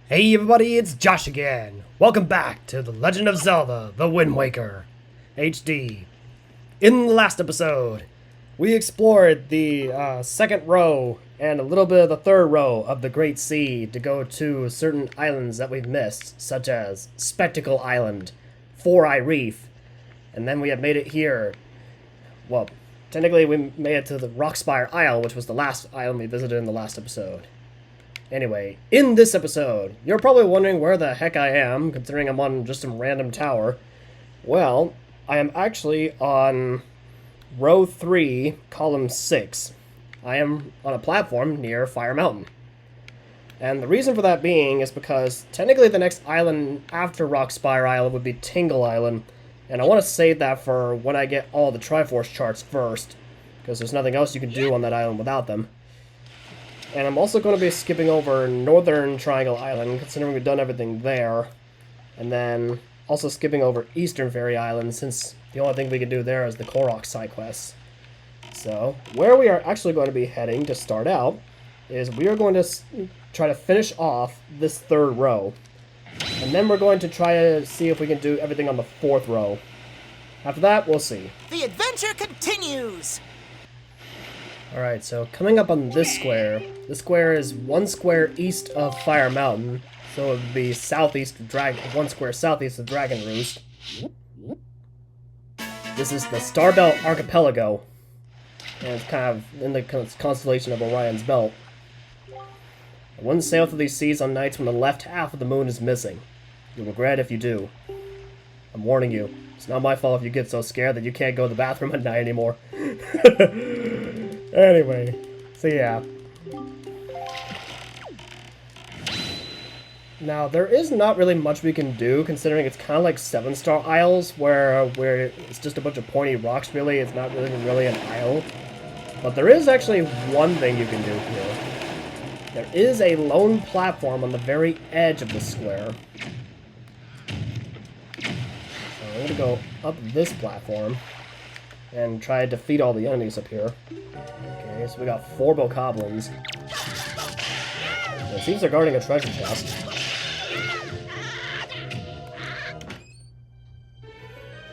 Hey everybody, it's Josh again. Welcome back to The Legend of Zelda, The Wind Waker HD. In the last episode, we explored the second row and a little bit of the third row of the Great Sea to go to certain islands that we've missed, such as Spectacle Island, Four-Eye Reef, and then we have made it here. Well, technically we made it to the Rockspire Isle, which was the last island we visited in the last episode. Anyway, in this episode, you're probably wondering where the heck I am, considering I'm on just some random tower. Well, I am actually on row 3, column 6. I am on a platform near Fire Mountain. And the reason for that being is because technically the next island after Rockspire Island would be Tingle Island, and I want to save that for when I get all the Triforce charts first, because there's nothing else you can do on that island without them. And I'm also going to be skipping over Northern Triangle Island, considering we've done everything there. And then also skipping over Eastern Fairy Island, since the only thing we can do there is the Korok side quests. So, where we are actually going to be heading to start out is we are going to try to finish off this third row. And then we're going to try to see if we can do everything on the fourth row. After that, we'll see. The adventure continues! Alright, so coming up on this square is one square east of Fire Mountain, so it would be southeast of one square southeast of Dragon Roost. This is the Starbelt Archipelago, and it's kind of in the constellation of Orion's Belt. I wouldn't sail through these seas on nights when the left half of the moon is missing. You'll regret if you do. I'm warning you, it's not my fault if you get so scared that you can't go to the bathroom at night anymore. Anyway, so yeah. Now, there is not really much we can do, considering it's kind of like 7-Star Isles, where it's just a bunch of pointy rocks, really. It's not really an isle. But there is actually one thing you can do here. There is a lone platform on the very edge of the square. So I'm going to go up this platform and try to defeat all the enemies up here. Okay, so we got 4 bokoblins. It seems they're guarding a treasure chest.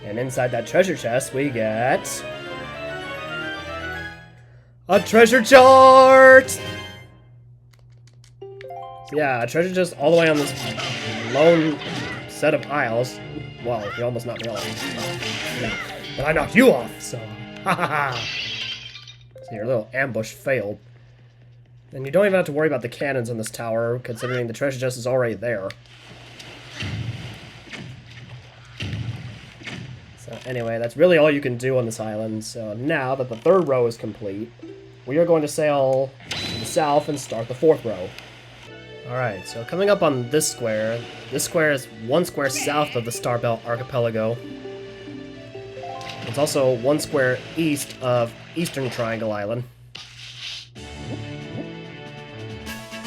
And inside that treasure chest, we get a treasure chart! So yeah, a treasure chest all the way on this lone set of aisles. Well, you almost knocked me off. Yeah. But I knocked you off, so ha ha ha. So your little ambush failed. And you don't even have to worry about the cannons in this tower, considering the treasure chest is already there. So anyway, that's really all you can do on this island. So now that the third row is complete, we are going to sail to the south and start the fourth row. Alright, so coming up on this square is one square south of the Starbelt Archipelago. It's also one square east of Eastern Triangle Island.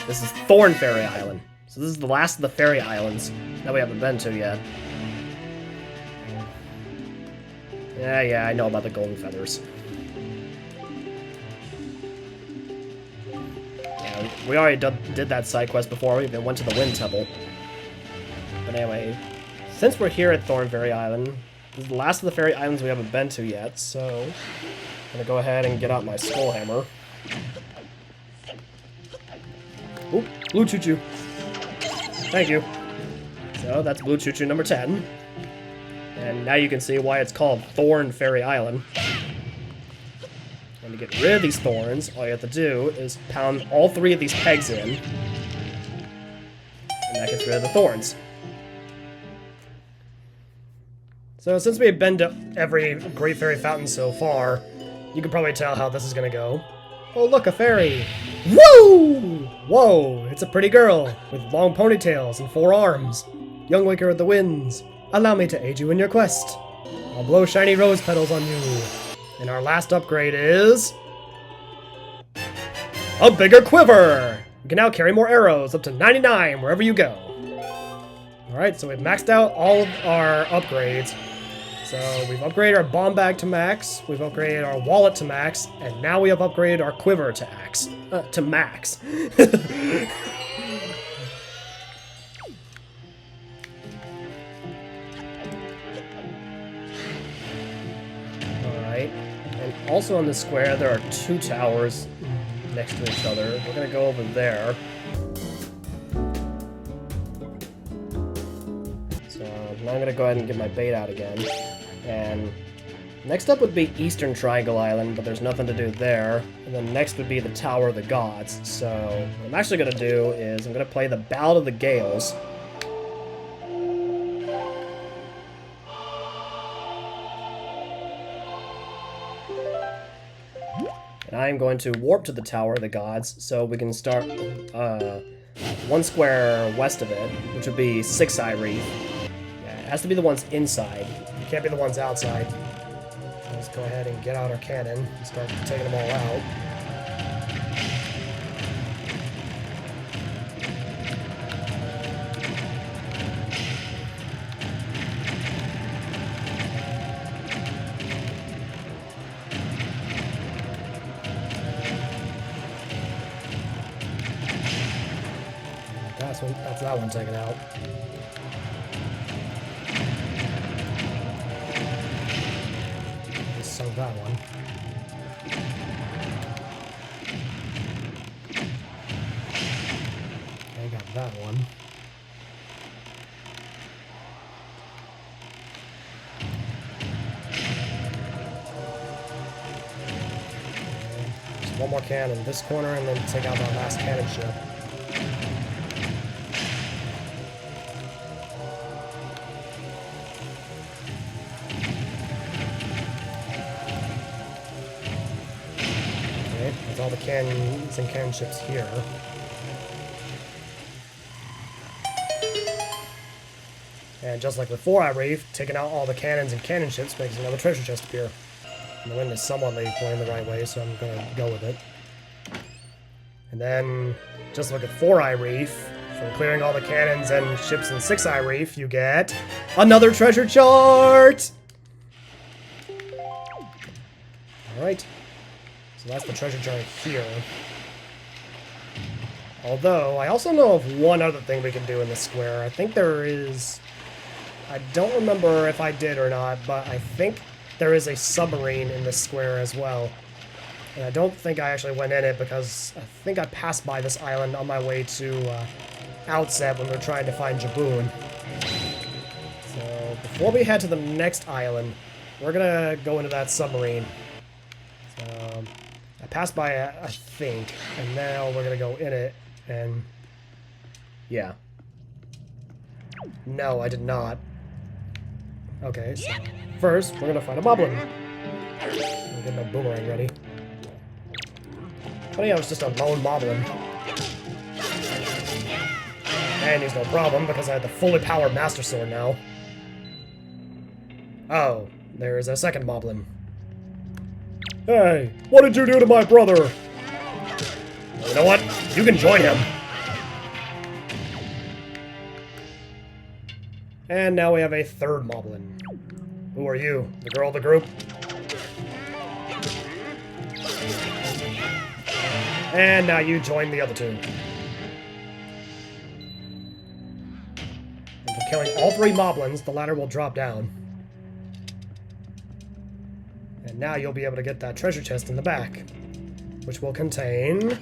This is Thorn Fairy Island. So this is the last of the fairy islands that we haven't been to yet. Yeah, I know about the golden feathers. Yeah, we already did that side quest before we even went to the Wind Temple. But anyway, since we're here at Thorn Fairy Island, this is the last of the fairy islands we haven't been to yet, so I'm gonna go ahead and get out my skull hammer. Oop, blue choo-choo. Thank you. So that's blue choo-choo number 10. And now you can see why it's called Thorn Fairy Island. And to get rid of these thorns, all you have to do is pound all 3 of these pegs in. And that gets rid of the thorns. So since we've been to every Great Fairy Fountain so far, you can probably tell how this is gonna go. Oh look, a fairy! Woo! Whoa, it's a pretty girl with long ponytails and 4 arms. Young Waker of the Winds, allow me to aid you in your quest. I'll blow shiny rose petals on you. And our last upgrade is a bigger quiver! You can now carry more arrows, up to 99 wherever you go. Alright, so we've maxed out all of our upgrades. So we've upgraded our bomb bag to max, we've upgraded our wallet to max, and now we have upgraded our quiver to max. Alright, and also on this square there are 2 towers next to each other. We're gonna go over there. So now I'm gonna go ahead and get my bait out again. And next up would be Eastern Triangle Island, but there's nothing to do there. And then next would be the Tower of the Gods. So what I'm actually gonna do is I'm gonna play the Ballad of the Gales. And I'm going to warp to the Tower of the Gods, so we can start 1 square west of it, which would be 6-eye Reef. Yeah, it has to be the ones inside. It can't be the ones outside. So let's go ahead and get out our cannon and start taking them all out. That's that one taken out. Just sunk that one. I got that one. Just one more cannon in this corner and then take out that last cannon ship. All the cannons and cannon ships here. And just like with 4-eye Reef, taking out all the cannons and cannon ships makes another treasure chest appear. And the wind is somewhat pointing the right way, so I'm gonna go with it. And then, just like with 4-eye Reef, from clearing all the cannons and ships in 6-eye Reef, you get another treasure chart! Alright. So that's the treasure chart here. Although, I also know of one other thing we can do in this square. I think there is... I don't remember if I did or not, but I think there is a submarine in this square as well. And I don't think I actually went in it because I think I passed by this island on my way to Outset when we were trying to find Jaboon. So, before we head to the next island, we're gonna go into that submarine. So... I passed by it, I think, and now we're gonna go in it, and... yeah. No, I did not. Okay, so first, we're gonna find a moblin. I'm gonna get my boomerang ready. Funny how it's just a lone moblin. And he's no problem, because I have the fully powered Master Sword now. Oh, there's a second moblin. Hey, what did you do to my brother? You know what? You can join him. And now we have a third moblin. Who are you? The girl of the group? And now you join the other 2. And for killing all 3 moblins, the ladder will drop down. And now you'll be able to get that treasure chest in the back, which will contain...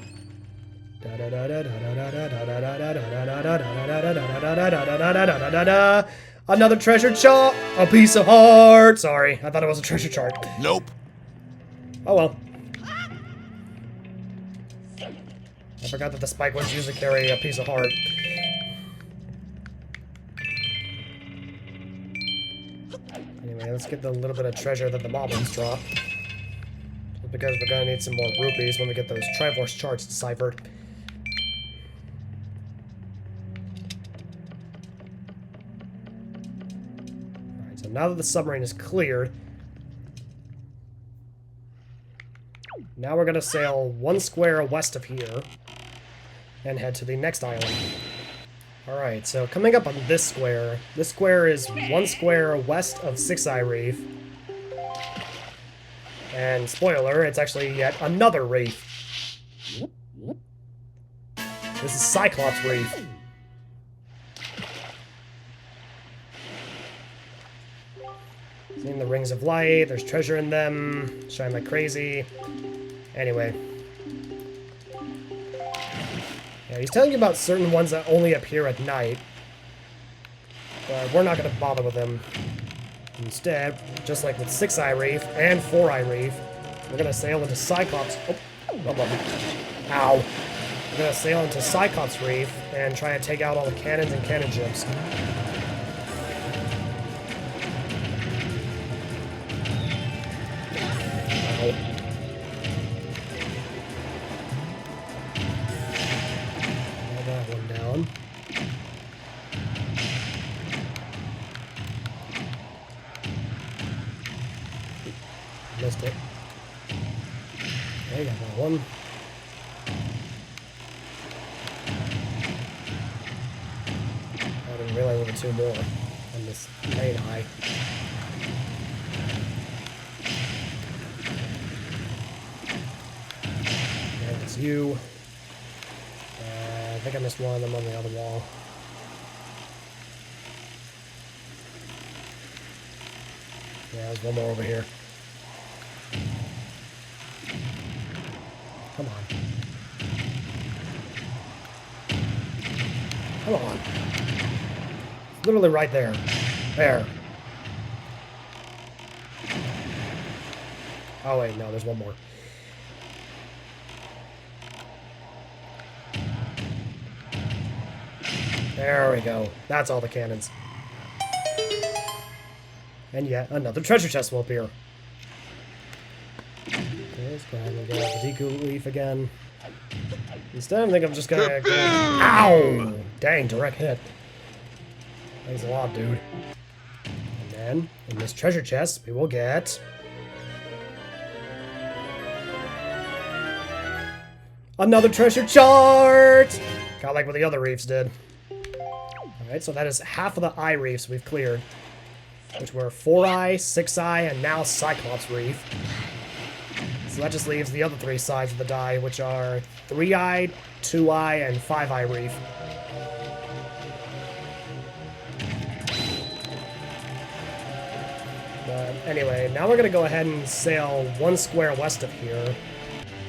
another treasure chart! A piece of heart! Sorry, I thought it was a treasure chart. Nope. Oh well. I forgot that the spike ones usually carry a piece of heart. Anyway, let's get the little bit of treasure that the moblins drop. Just because we're gonna need some more rupees when we get those Triforce charts deciphered. Alright, so now that the submarine is cleared, now we're gonna sail 1 square west of here and head to the next island. Alright, so coming up on this square is 1 square west of 6-Eye Reef. And spoiler, it's actually yet another reef. This is Cyclops Reef. Seeing the rings of light, there's treasure in them, shine like crazy. Anyway. Yeah, he's telling you about certain ones that only appear at night. But we're not going to bother with them. Instead, just like with 6-Eye Reef and 4-Eye Reef, we're going to sail into Cyclops... Oh, ow. We're going to sail into Cyclops Reef and try to take out all the cannons and cannon ships. Missed it. Okay, got that one. I didn't realize there were 2 more on this main eye. And it's you. I think I missed one of them on the other wall. Yeah, there's one more over here. Come on. Come on. It's literally right there. There. Oh wait, no, there's one more. There we go. That's all the cannons. And yet another treasure chest will appear. Let's go ahead and get out the Deku Leaf again. Instead, I think I'm just gonna go... Ow! Dang, direct hit. Thanks a lot, dude. And then, in this treasure chest, we will get... another treasure chart! Kinda like what the other reefs did. Alright, so that is half of the eye reefs we've cleared. Which were 4-Eye, 6-Eye, and now Cyclops Reef. So that just leaves the other 3 sides of the die, which are 3-Eye, 2-Eye, and 5-Eye Reef. But anyway, now we're going to go ahead and sail 1 square west of here.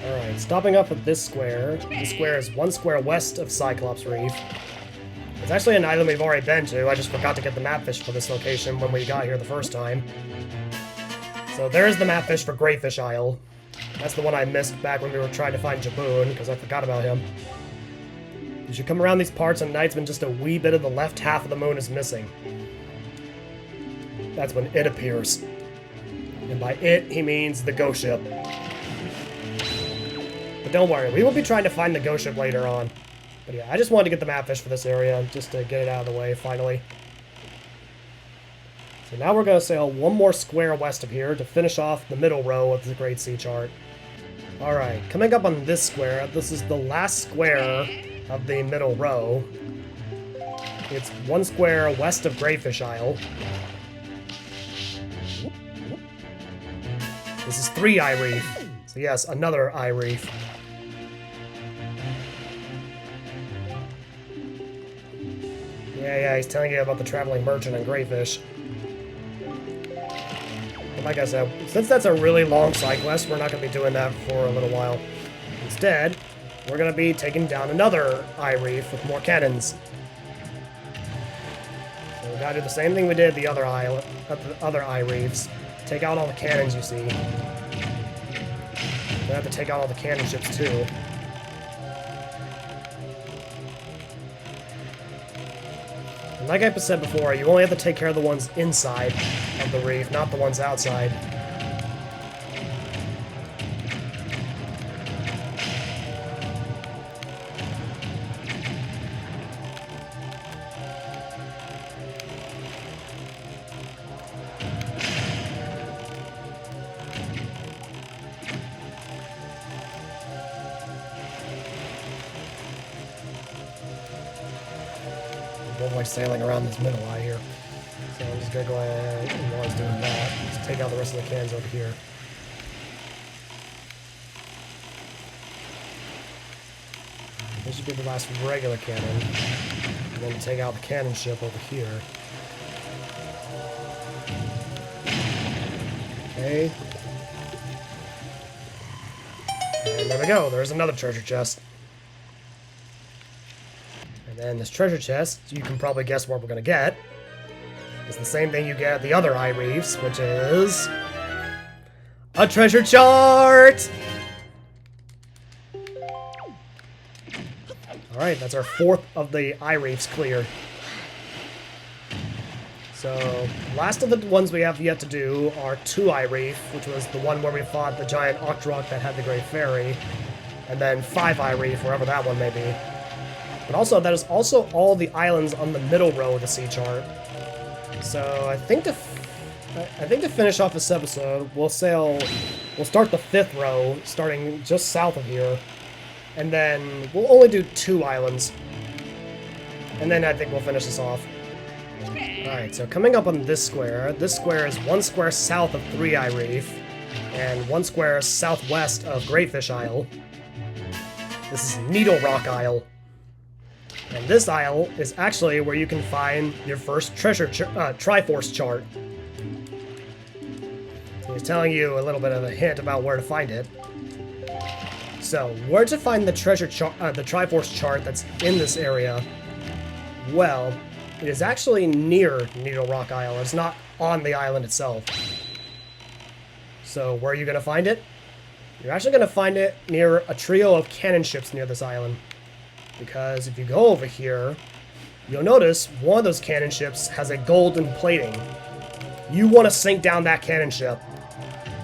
Alright, stopping up at this square. This square is 1 square west of Cyclops Reef. It's actually an island we've already been to. I just forgot to get the map fish for this location when we got here the first time. So there's the map fish for Greyfish Isle. That's the one I missed back when we were trying to find Jaboon, because I forgot about him. You should come around these parts on nights when just a wee bit of the left half of the moon is missing. That's when it appears. And by it, he means the ghost ship. But don't worry, we will be trying to find the ghost ship later on. But yeah, I just wanted to get the map fish for this area, just to get it out of the way, finally. So now we're going to sail 1 more square west of here to finish off the middle row of the Great Sea Chart. Alright, coming up on this square, this is the last square of the middle row. It's 1 square west of Greyfish Isle. This is 3-Eye Reef. So yes, another eye reef. Yeah, he's telling you about the traveling merchant and Greyfish. But like I said, since that's a really long side quest, we're not going to be doing that for a little while. Instead, we're going to be taking down another eye reef with more cannons. So we got to do the same thing we did at the other eye reefs. Take out all the cannons you see. We have to take out all the cannon ships too. And like I said before, you only have to take care of the ones inside of the reef, not the ones outside. avoid sailing around this middle eye here. So I'm just gonna go ahead and while I was doing that, just take out the rest of the cannons over here. This should be the last regular cannon. And then take out the cannon ship over here. Okay. And there we go. There's another treasure chest. And then this treasure chest, you can probably guess what we're going to get. It's the same thing you get at the other eye reefs, which is a treasure chart! Alright, that's our 4th of the eye reefs cleared. So, last of the ones we have yet to do are 2 eye reef, which was the one where we fought the giant Octorok that had the Great Fairy, and then 5 eye reef, wherever that one may be. But also, that is also all the islands on the middle row of the sea chart. So, I think to finish off this episode, we'll start the 5th row, starting just south of here. And then we'll only do 2 islands. And then I think we'll finish this off. Alright, so coming up on this square is 1 square south of 3 Eye Reef, and 1 square southwest of Greatfish Isle. This is Needle Rock Isle. And this isle is actually where you can find your first Triforce chart. So he's telling you a little bit of a hint about where to find it. So, where to find the the Triforce chart that's in this area? Well, it is actually near Needle Rock Isle. It's not on the island itself. So, where are you going to find it? You're actually going to find it near a trio of cannon ships near this island. Because if you go over here, you'll notice one of those cannon ships has a golden plating. You want to sink down that cannon ship.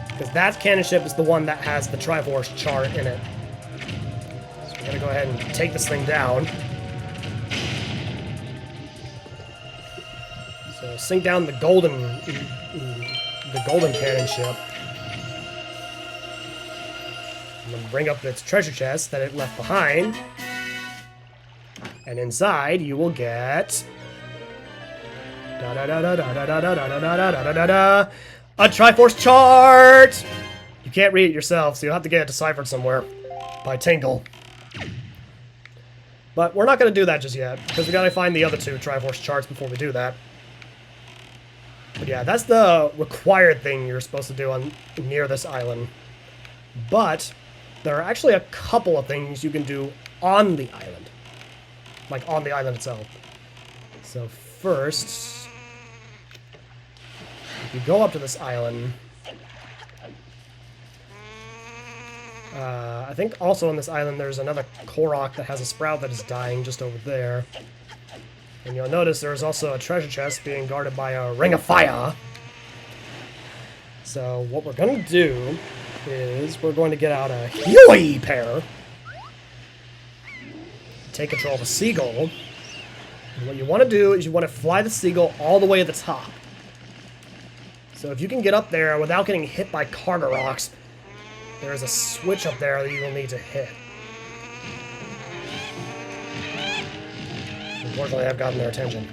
Because that cannon ship is the one that has the Triforce chart in it. So we're going to go ahead and take this thing down. So sink down the golden cannon ship. And then bring up its treasure chest that it left behind. And inside you will get a Triforce chart! You can't read it yourself, so you'll have to get it deciphered somewhere by Tinkle. But we're not going to do that just yet, because we got to find the other 2 Triforce charts before we do that. But yeah, that's the required thing you're supposed to do near this island. But there are actually a couple of things you can do on the island. Like, on the island itself. So first, if you go up to this island, I think also on this island there's another Korok that has a sprout that is dying just over there. And you'll notice there's also a treasure chest being guarded by a Ring of Fire. So what we're going to do is we're going to get out a Huey pair. Take control of a seagull. And what you want to do is you want to fly the seagull all the way to the top. So if you can get up there without getting hit by cargo rocks, there's a switch up there that you will need to hit. Unfortunately, I've gotten their attention.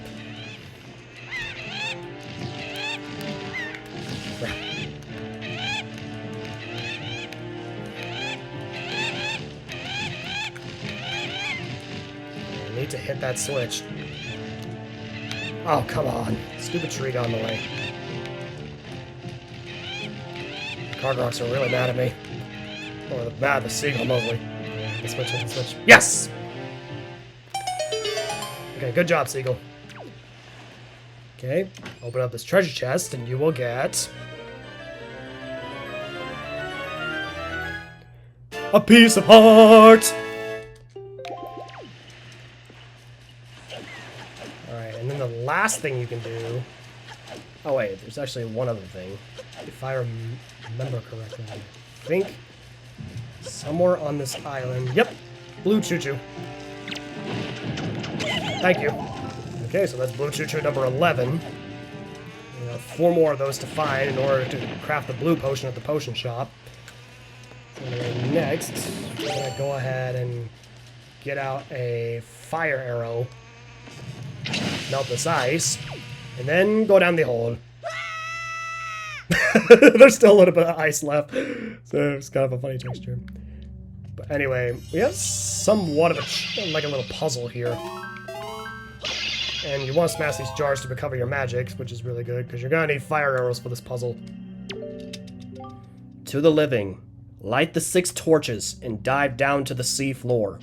I need to hit that switch. Oh, come on. Stupid tree got in the way. Cargo rocks are really mad at me. Or mad at the seagull, mostly. Hit the switch, hit the switch. Yes! Okay, good job, seagull. Okay, open up this treasure chest, and you will get a piece of heart! Alright, and then the last thing you can do... Oh wait, there's actually one other thing. If I remember correctly, I think somewhere on this island... Yep! Blue Choo-Choo. Thank you. Okay, so that's Blue Choo-Choo number 11. We have 4 more of those to find in order to craft the blue potion at the potion shop. And next, we're going to go ahead and get out a fire arrow. melt this ice, and then go down the hole. There's still a little bit of ice left, so it's kind of a funny texture. But anyway, we have somewhat of a little puzzle here. And you want to smash these jars to recover your magic, which is really good, because you're going to need fire arrows for this puzzle. To the living, light the 6 torches and dive down to the sea floor.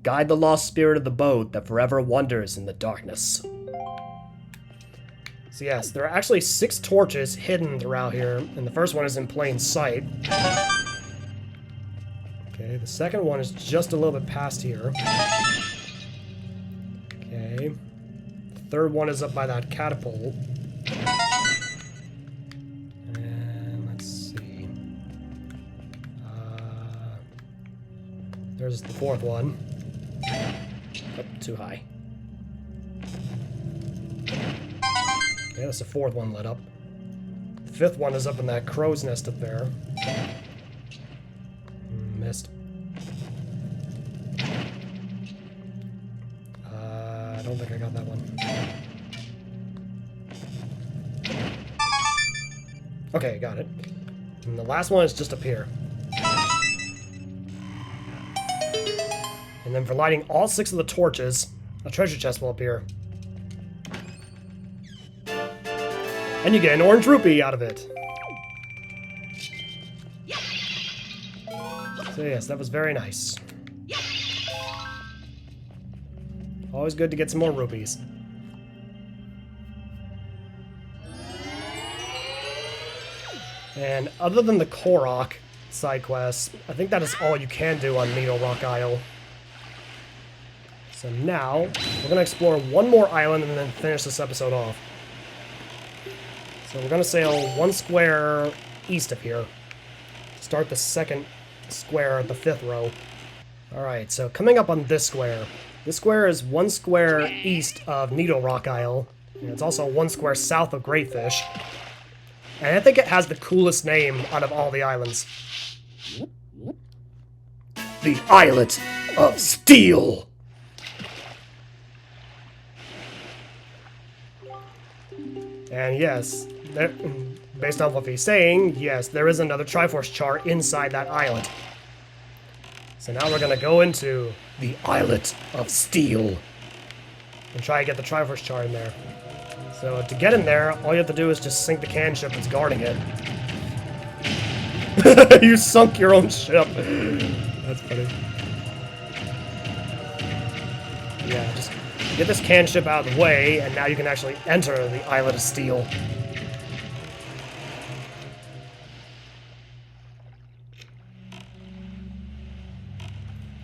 Guide the lost spirit of the boat that forever wanders in the darkness. So yes, there are actually 6 torches hidden throughout here, and the first one is in plain sight. Okay, the second one is just a little bit past here. Okay. Third one is up by that catapult. And let's see. There's the fourth one. Oh, too high. Okay, that's the fourth one lit up. The fifth one is up in that crow's nest up there. Missed. I don't think I got that one. Okay, got it. And the last one is just up here. And then for lighting all 6 of the torches, a treasure chest will appear. And you get an orange rupee out of it. So yes, that was very nice. Always good to get some more rupees. And other than the Korok side quest, I think that is all you can do on Needle Rock Isle. So now, we're going to explore one more island and then finish this episode off. So we're going to sail 1 square east of here. Start the second square at the 5th row. Alright, so coming up on this square. This square is 1 square east of Needle Rock Isle. And it's also 1 square south of Greatfish. And I think it has the coolest name out of all the islands. The Islet of Steel! And yes, based on what he's saying, yes, there is another Triforce chart inside that islet. So now we're going to go into the Islet of Steel and try to get the Triforce chart in there. So to get in there, all you have to do is just sink the can ship that's guarding it. You sunk your own ship. That's funny. Yeah, just get this can ship out of the way, and now you can actually enter the Islet of Steel.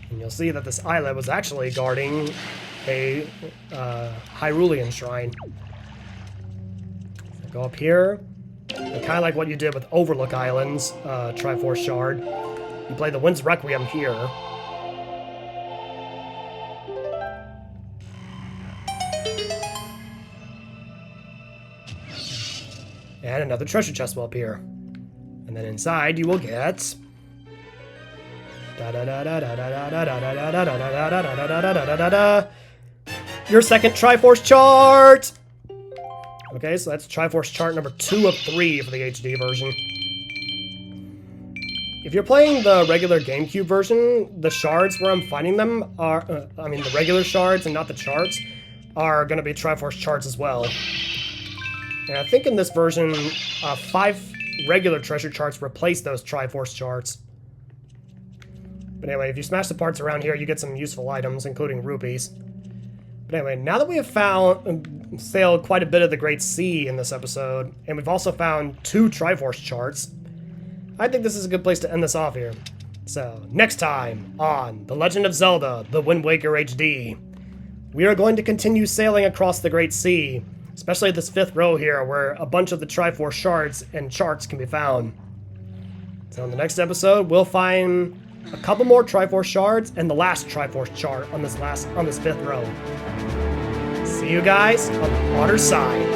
And you'll see that this islet was actually guarding a Hyrulean shrine. So go up here, and kind of like what you did with Overlook Islands, Triforce Shard. You play the Wind's Requiem here. And another treasure chest will appear. And then inside you will get... your second Triforce chart! Okay, so that's Triforce chart number 2 of 3 for the HD version. If you're playing the regular GameCube version, the shards where I'm finding them are... the regular shards and not the charts are going to be Triforce charts as well. And I think in this version, 5 regular treasure charts replace those Triforce charts. But anyway, if you smash the parts around here, you get some useful items, including rupees. But anyway, now that we have sailed quite a bit of the Great Sea in this episode, and we've also found 2 Triforce charts, I think this is a good place to end this off here. So, next time on The Legend of Zelda, The Wind Waker HD, we are going to continue sailing across the Great Sea, especially this 5th row here, where a bunch of the Triforce shards and charts can be found. So in the next episode, we'll find a couple more Triforce shards and the last Triforce chart on this 5th row. See you guys on the water side.